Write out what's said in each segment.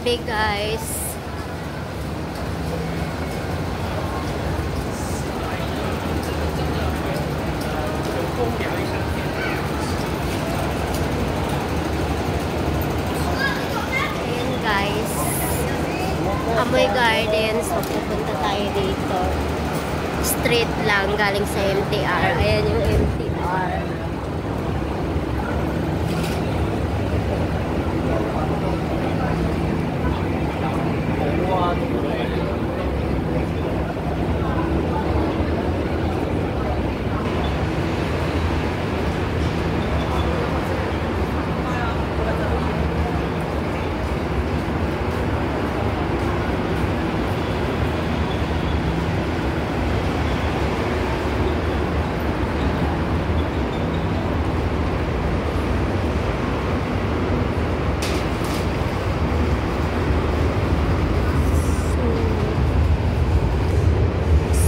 gabi guys. Ayan guys. Amoy Garden. So pupunta tayo dito. Straight lang galing sa MTR. Ayan yung MTR.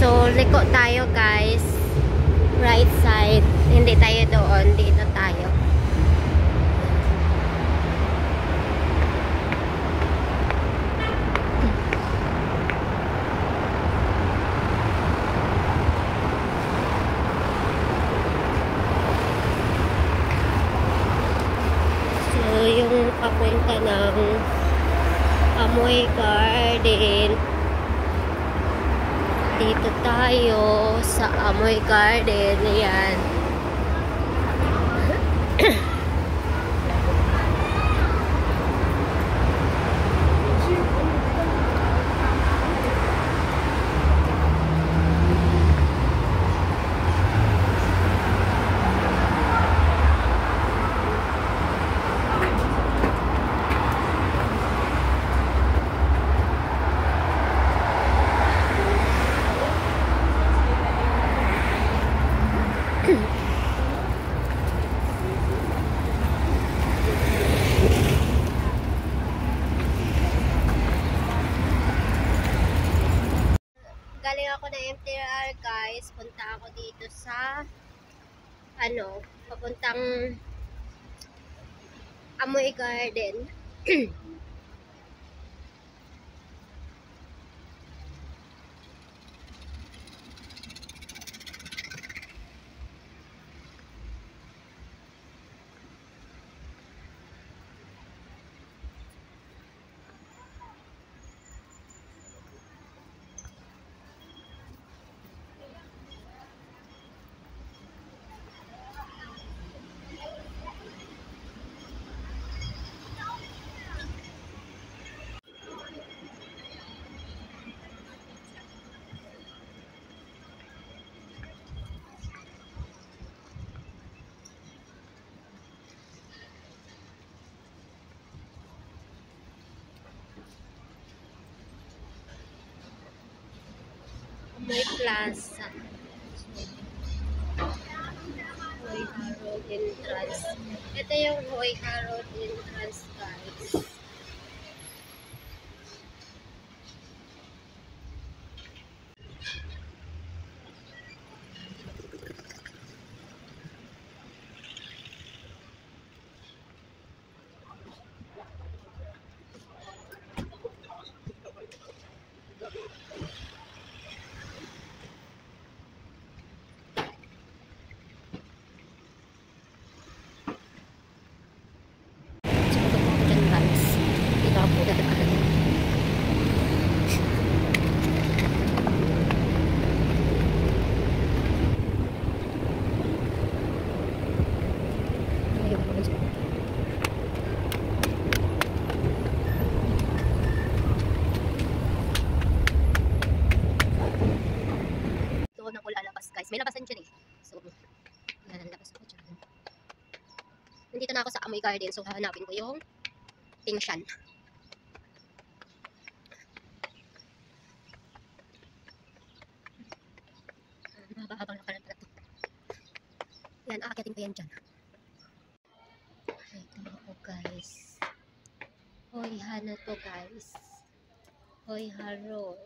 So, liko tayo guys. Right side. Hindi tayo doon. Dito tayo. So, yung papunta ng Amoy Garden. Dito tayo sa Amoy Garden. Ayan. Galing ako ng MTR guys. Punta ako dito sa papuntang Amoy Garden. Amoy Plaza. Hoy Harold entrance. Ito yung Hoy Harold entrance guys. May labasan dyan eh. So, lalabas ako dyan. Nandito na ako sa Amoy Garden. So, hahanapin ko yung Pingshan. Mahaba-habang lakaran pala ito. Yan, aakatin ko yan dyan. Ito ako guys. Hoy Hana to guys. Hoy Harold.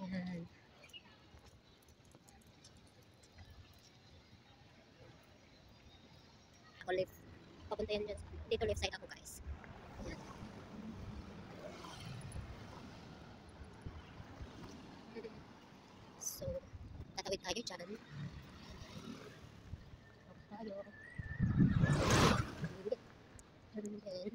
Yan. Ako left. Papunta yan dyan. Dito left side ako guys. Ayan. tayo dyan. Tayo. And then,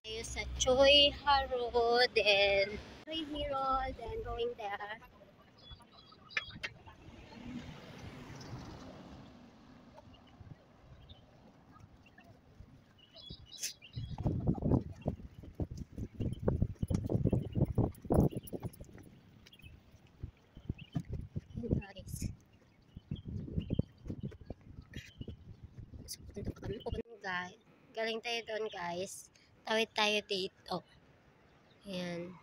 tayo sa Choi Haro, then Choi Hero, then going there. Yun, guys. So, punta pa kami. Guys. Galing tayo doon, guys. Tawid tayo dito. Ayan.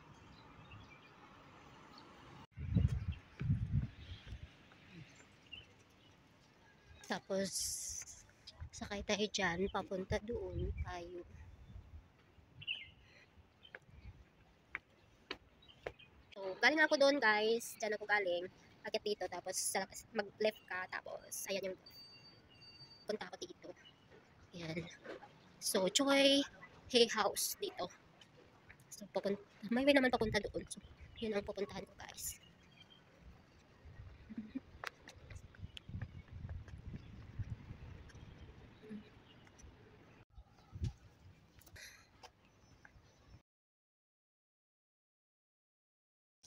Tapos, sakay tayo dyan. Papunta doon tayo. So, galing ako doon, guys. Diyan ako galing. Agad dito. Tapos, mag-left ka. Tapos, ayan yung punta ako dito. Ayan. So, Choi Hay House dito. So, may way naman papunta doon. So, yun ang pupuntahan ko, guys.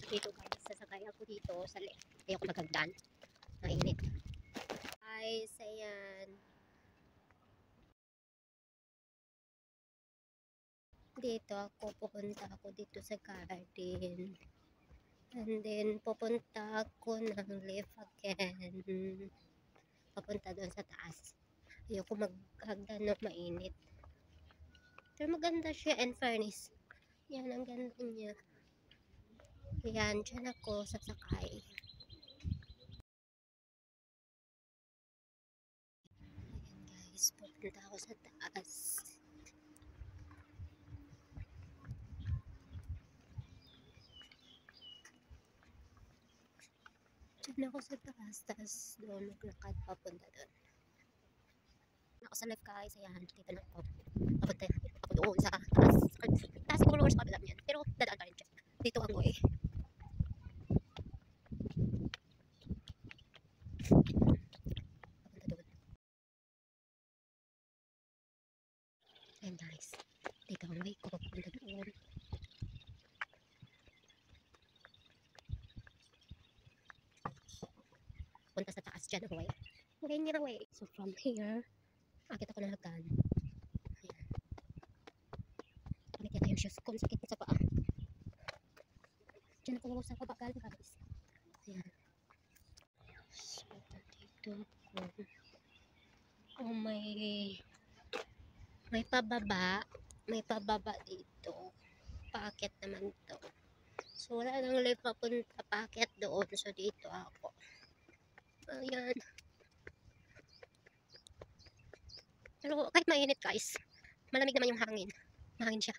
Dito, guys. Sasakay ako dito sa left. Ayoko maghagdan. Mainit. Guys, ayan. Dito ako, pupunta ako dito sa garden. And then, pupunta ako ng left again. Papunta doon sa taas. Ayoko maghagdan ng mainit. Pero maganda siya, and fairness. Yan, ang ganda niya. Ayan, dyan ako sasakay. Ayan, guys, pupunta ako sa taas. Diyan ako sa taas, tapos doon maglakad papunta doon. Ako sa left, guys, ayan, dito na ako. Papunta ako doon sa taas. Taas followers pa lang yan, pero dadaan pa rin siya. Dito ang way. Papunta doon. Ayan, guys, dito ang way ko, papunta doon. Punta sa taas, dyan ang way. Ganyan ang way. So from here, akit ako ng hagdan. Ayan. Akit yata yung shoes ko, sakit sa paa. Diyan ako sa baba galing, guys. Ayan. So, dito ako. Oh, may pababa. May pababa dito. Paakit naman to. So, wala nang lift papunta paakit doon. So, dito ako. Ayan. Pero kahit mainit, guys, malamig naman yung hangin. Mahangin siya.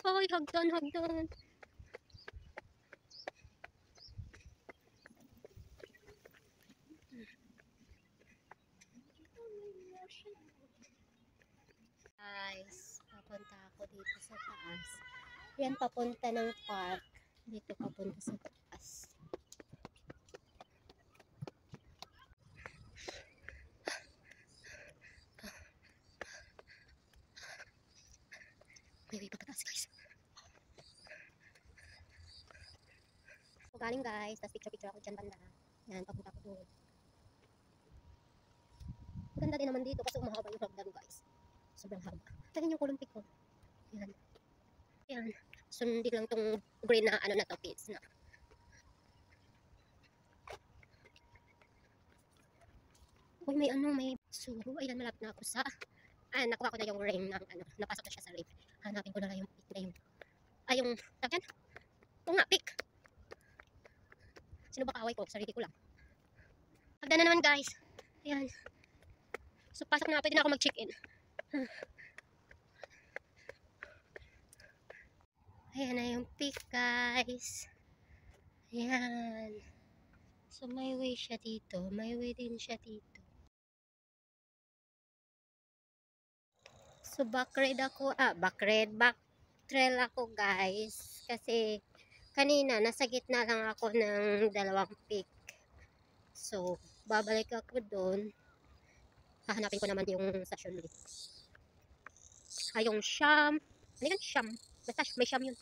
Ay, hagdan, hagdan. Guys, papunta ako dito sa taas. Yan, papunta ng park. Dito papunta sa taas. May way pa pataas, guys. So, galing, guys. Tapos picture-picture ako dyan banda. Yan, papunta ako doon. Ganda din naman dito kasi umahaba yung hagdan, guys. Sobrang haba. Tignan yung kulong pic ko. Yan. Yan. So, hindi lang tong green na ano na to, kids na. Uy, may ano, may suro. Ayan, malapit na ako sa... nakuha ko na yung ring ng ano. Napasok na siya sa ring. Hanapin ko na lang yung pic na yung... yung... Tagyan? Oo nga, pic. Sino ba kaaway ko? Sarili ko lang. Hagdan na naman, guys. Ayan. So, pasok na. Pwede na ako mag-check-in. Ayan na yung pic, guys. Ayan. So, may way siya dito. May way din siya dito. So, back trail ako guys. Kasi, kanina, nasa gitna lang ako ng dalawang peak. So, babalik ako doon. Hahanapin ko naman yung station ulit. Yung Sham. Ano yan? Sham. Basta may Sham yun.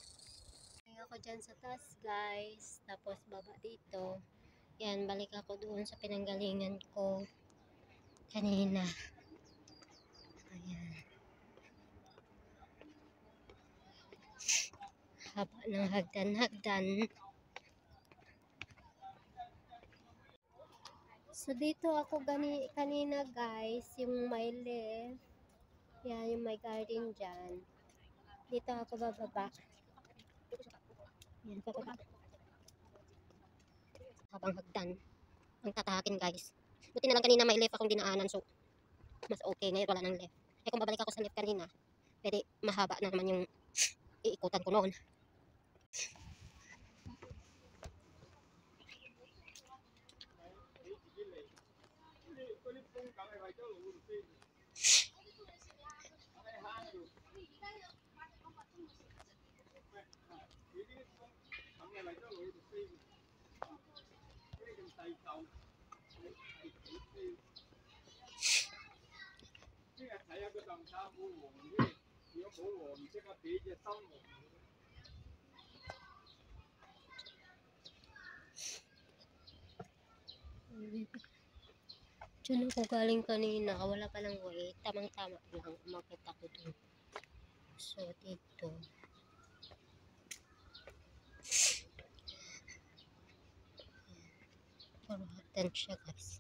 Balik ako dyan sa taas guys. Tapos, baba dito. Yan, balik ako doon sa pinanggalingan ko kanina. Ayan. Haba ng hagdan-hagdan. So, dito ako kanina guys, yung may left. Yan, yung may garden dyan. Dito ako bababa. Yan, bababa. Habang hagdan. Ang tatahakin guys. Buti na lang kanina may left akong dinaanan. So, mas okay. Ngayon wala nang left. Eh kung babalik ako sa left kanina, pwede mahaba na naman yung iikutan ko noon. Diyan ako galing kanina, wala pa lang way. Tamang-tama lang, umakit ako dun. So, dito. Puro hagdan siya guys.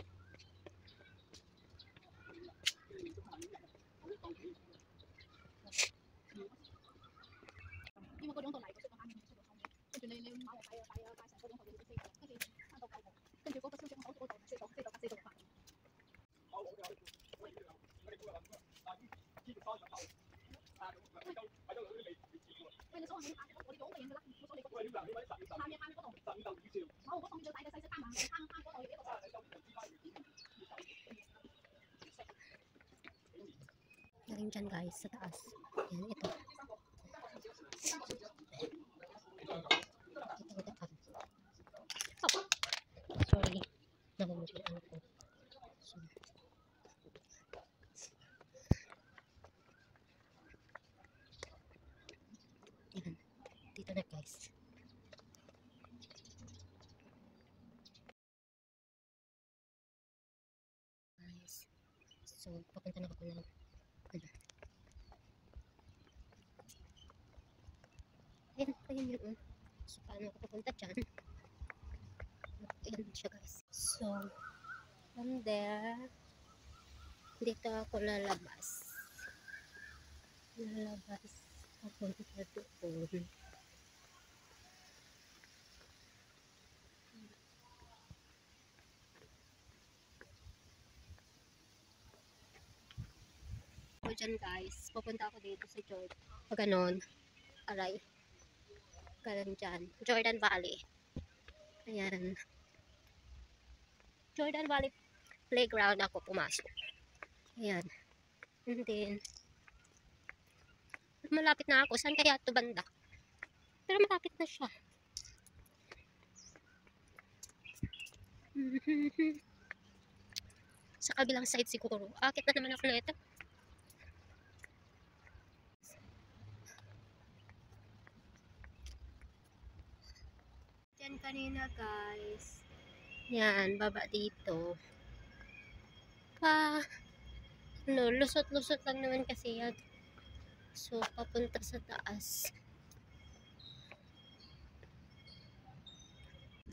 Galing dyan guys, sa taas. Yan, ito. Sorry, nahulog yung ano ko. So, yan, dito na guys. So, papunta na ako ng ano. Ayun yun. So, paano ako papunta dyan? Ayun siya guys. So, from there, dito ako lalabas. Papunta doon. So, dyan guys, pupunta ako dito sa Jordan. Pag ganon, aray. Ganon dyan. Jordan Valley. Ayan. Jordan Valley Playground ako pumasok. Ayan. And then, malapit na ako. Saan kaya ito banda? Pero malapit na siya. Sa kabilang side siguro. Akit na naman ako na ito. Yan kanina guys. Yan, baba dito. Lusot-lusot lang naman kasi yan. So, papunta sa taas.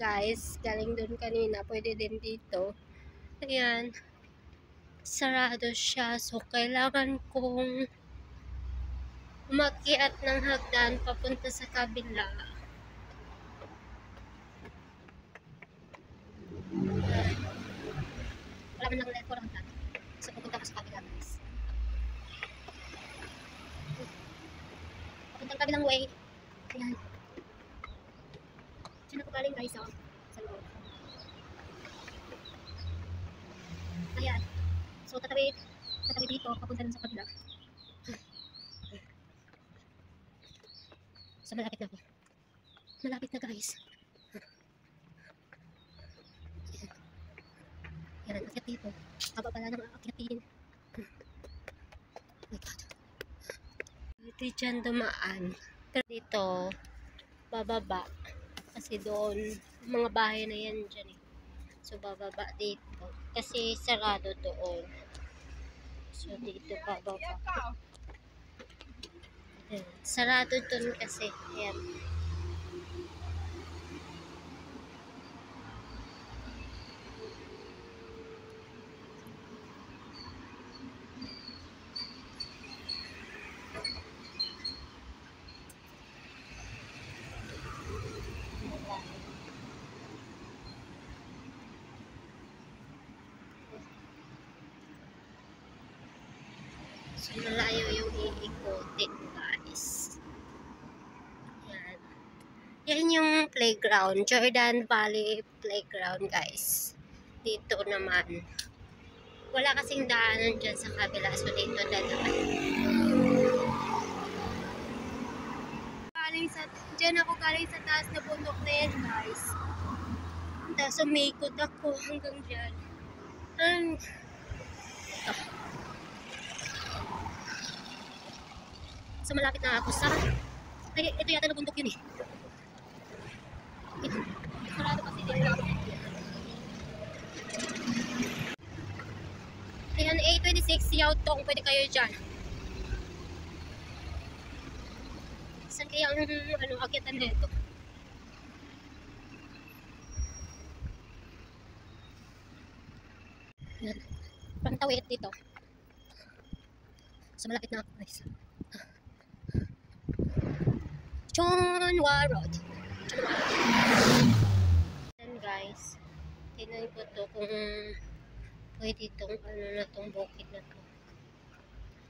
Guys, galing dun kanina. Pwede din dito. Ayan. Sarado siya. So, kailangan kong umakyat ng hagdan papunta sa kabila. Wala man lang ulit ko lang hagdan. So, pupunta ko sa kabila guys. Papuntang kabilang way. Ayan. Diyan ako galing guys, oh. Sa loob. Ayan. So, tatawid dito, papunta dun sa kabila. So, malapit na ako. Malapit na, guys. Yan, akyat dito. Haba pala nang aakyatin. Oh my God. Dito dyan dumaan. Pero dito, bababa. Kasi doon, mga bahay na yan dyan eh. So, bababa dito. Kasi sarado doon. So, dito bababa. Ayan. Sarado doon kasi. Ayan. So, malayo yung iikotin, guys. Yan. Yan yung playground. Jordan Valley Playground, guys. Dito naman. Wala kasing daanan dyan sa kabila. So, dito dadaan. Dyan ako galing sa taas na bundok na yan, guys. Tapos umikot ako hanggang dyan. So, malapit na ako sa... Ay, ito yata na bundok yun eh. Sarado kasi dito. Ayan, A26, Yautong. Pwede kayo dyan. Saan kaya ang akyatan na ito? Ayan. Pantawid dito. So, malapit na ako, guys. Chonhua Road. Ayan, guys. Tingnan ko to kung pwede itong tong bukid na to.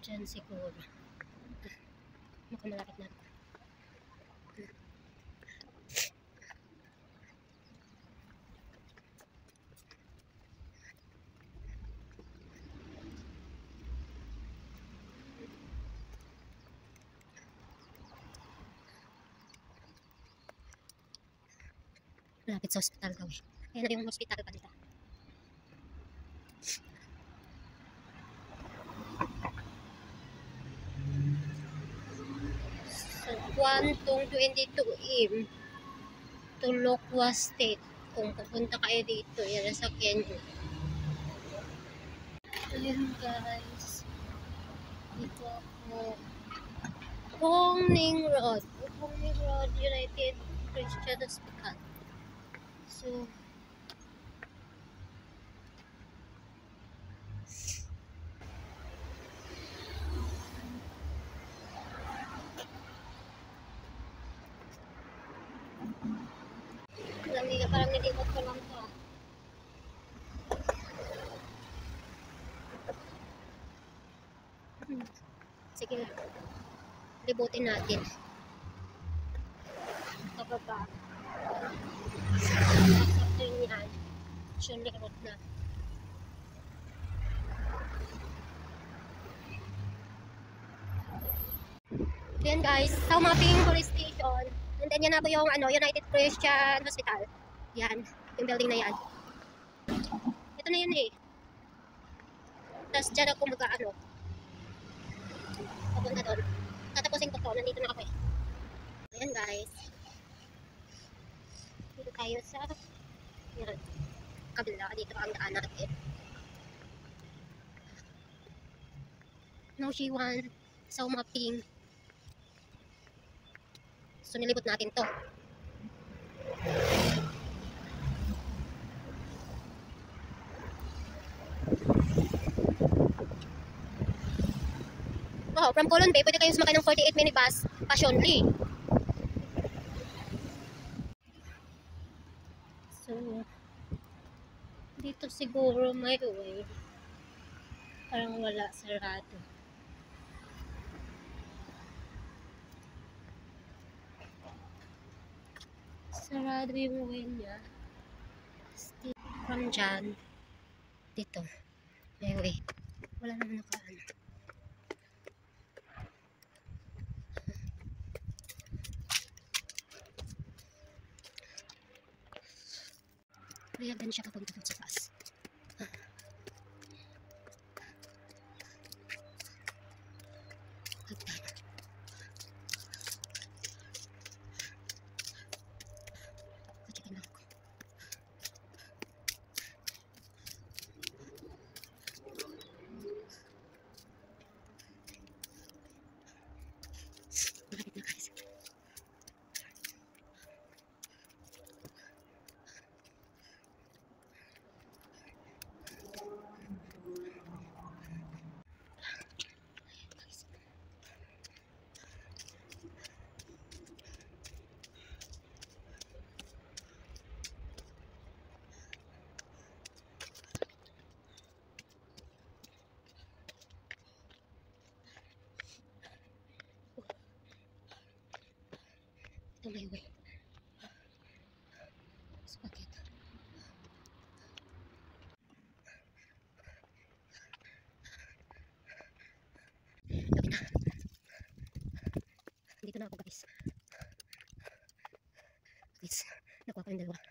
Diyan siguro. Malapit na ako. Malapit sa hospital daw eh. Ayan na yung hospital pa nila. So, Kwantong 22M to Lokwa State. Kung pupunta kayo dito, yan sa Kenya. Ayan, guys. Dito ako. Hongning Road. Hongning Road, United Christian Hospital. So, parang nilimot ko lang to. Sige, libutin natin. Kababa. After niyan, Shunli Road na. Yan guys, sa Maping Police Station. And then yan na po yung United Christian Hospital. Yan, yung building na yan. Ito na yan eh. Tapos dyan ako papunta doon. Tatapusin ko to, nandito na ako eh. Ayan guys. Dito tayo sa yan, kabila, dito ang daan natin. No Shiwan, sa Maping. So nilibot natin to. Oh, from Colon Bay, pwede kayong sumakay ng 48 minibus, Passionly. So, dito siguro may way. Parang wala, sarado. Sarado yung way niya. From dyan, dito. Anyway, wala naman nakaano. Kaya ganun siya papunta doon sa taas. Kachikin lang ako. Malapit na guys. Ito may way. Bakit? Gabi na. Dito na ako guys. Guys, nakuha ko yung dalawa.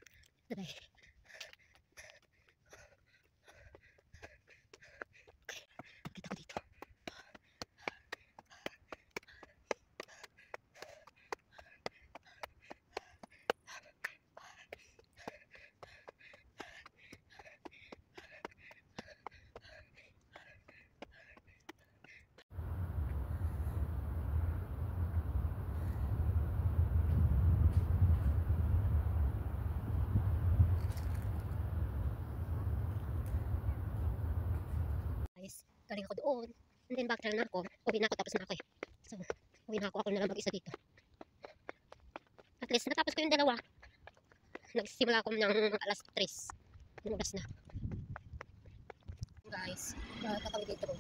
Nabay. Okay, kita ko dito. Guys, galing ako doon. And then backtrack na ako. Uwi na ako tapos na ako eh. So, uwi na ako na lang mag-isa dito. At least natapos ko yung dalawa. Nagsimula ako ng alas 3. Yung oras na. Guys, kakawin dito.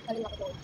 Galing ako doon.